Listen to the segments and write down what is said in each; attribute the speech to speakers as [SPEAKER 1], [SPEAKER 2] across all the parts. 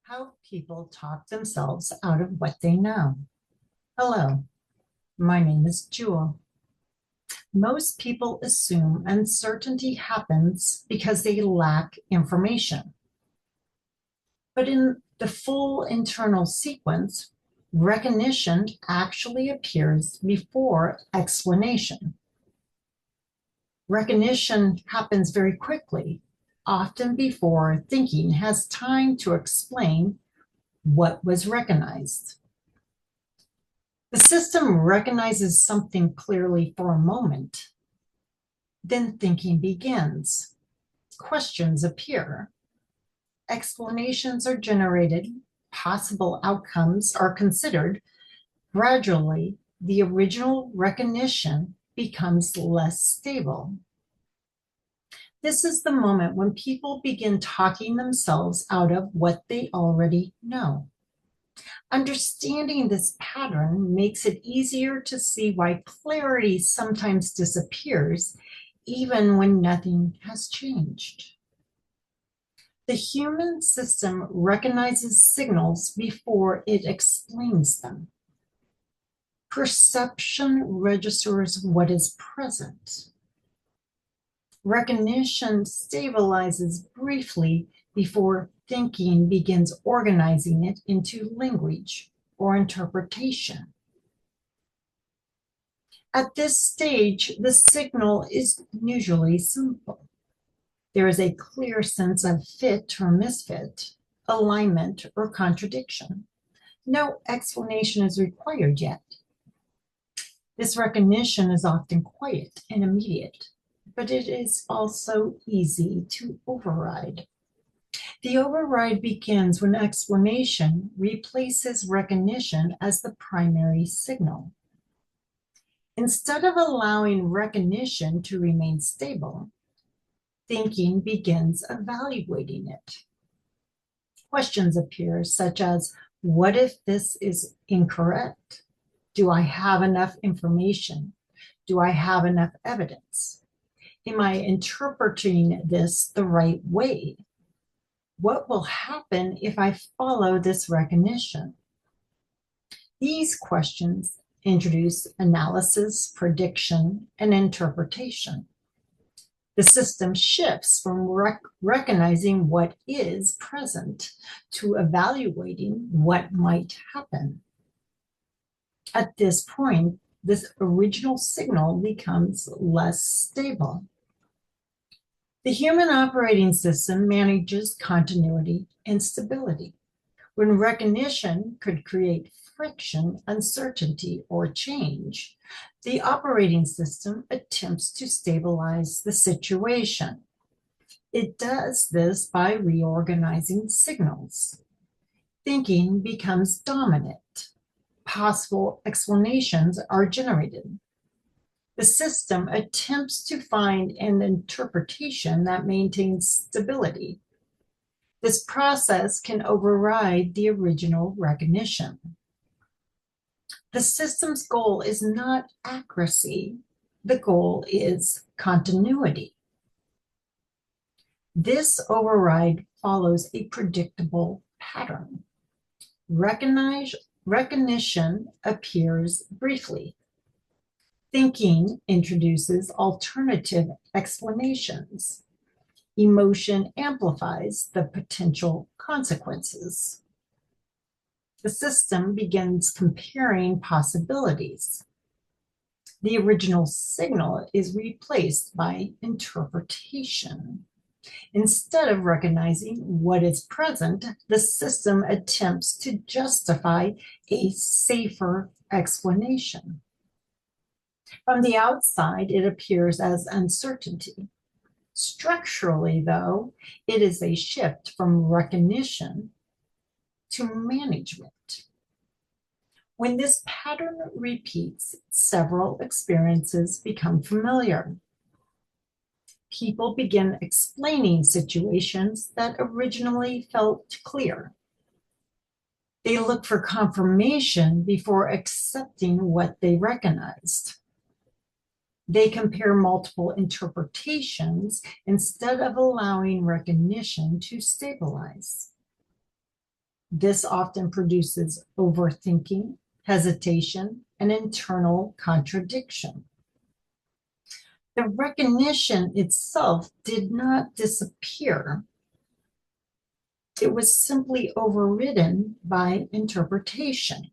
[SPEAKER 1] How people talk themselves out of what they know. Hello, my name is Jewel. Most people assume uncertainty happens because they lack information. But in the full internal sequence, recognition actually appears before explanation. Recognition happens very quickly, often before thinking has time to explain what was recognized. The system recognizes something clearly for a moment. Then thinking begins. Questions appear. Explanations are generated. Possible outcomes are considered. Gradually, the original recognition becomes less stable. This is the moment when people begin talking themselves out of what they already know. Understanding this pattern makes it easier to see why clarity sometimes disappears, even when nothing has changed. The human system recognizes signals before it explains them. Perception registers what is present. Recognition stabilizes briefly before thinking begins organizing it into language or interpretation. At this stage, the signal is usually simple. There is a clear sense of fit or misfit, alignment or contradiction. No explanation is required yet. This recognition is often quiet and immediate, but it is also easy to override. The override begins when explanation replaces recognition as the primary signal. Instead of allowing recognition to remain stable, thinking begins evaluating it. Questions appear such as, what if this is incorrect? Do I have enough information? Do I have enough evidence? Am I interpreting this the right way? What will happen if I follow this recognition? These questions introduce analysis, prediction, and interpretation. The system shifts from recognizing what is present to evaluating what might happen. At this point, this original signal becomes less stable. The human operating system manages continuity and stability. When recognition could create friction, uncertainty, or change, the operating system attempts to stabilize the situation. It does this by reorganizing signals. Thinking becomes dominant. Possible explanations are generated. The system attempts to find an interpretation that maintains stability. This process can override the original recognition. The system's goal is not accuracy. The goal is continuity. This override follows a predictable pattern. Recognition appears briefly. Thinking introduces alternative explanations. Emotion amplifies the potential consequences. The system begins comparing possibilities. The original signal is replaced by interpretation. Instead of recognizing what is present, the system attempts to justify a safer explanation. From the outside, it appears as uncertainty. Structurally, though, it is a shift from recognition to management. When this pattern repeats, several experiences become familiar. People begin explaining situations that originally felt clear. They look for confirmation before accepting what they recognized. They compare multiple interpretations instead of allowing recognition to stabilize. This often produces overthinking, hesitation, and internal contradiction. The recognition itself did not disappear. It was simply overridden by interpretation.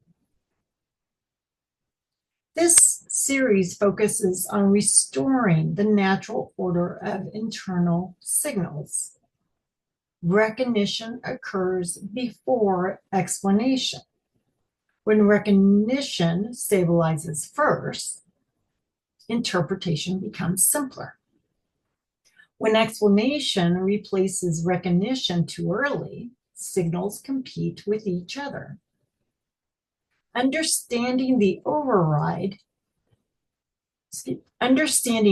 [SPEAKER 1] This series focuses on restoring the natural order of internal signals. Recognition occurs before explanation. When recognition stabilizes first, interpretation becomes simpler. When explanation replaces recognition too early, signals compete with each other. Understanding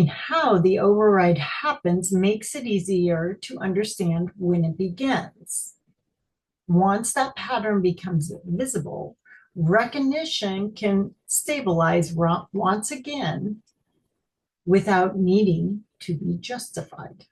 [SPEAKER 1] how the override happens makes it easier to understand when it begins. Once that pattern becomes visible, recognition can stabilize once again without needing to be justified.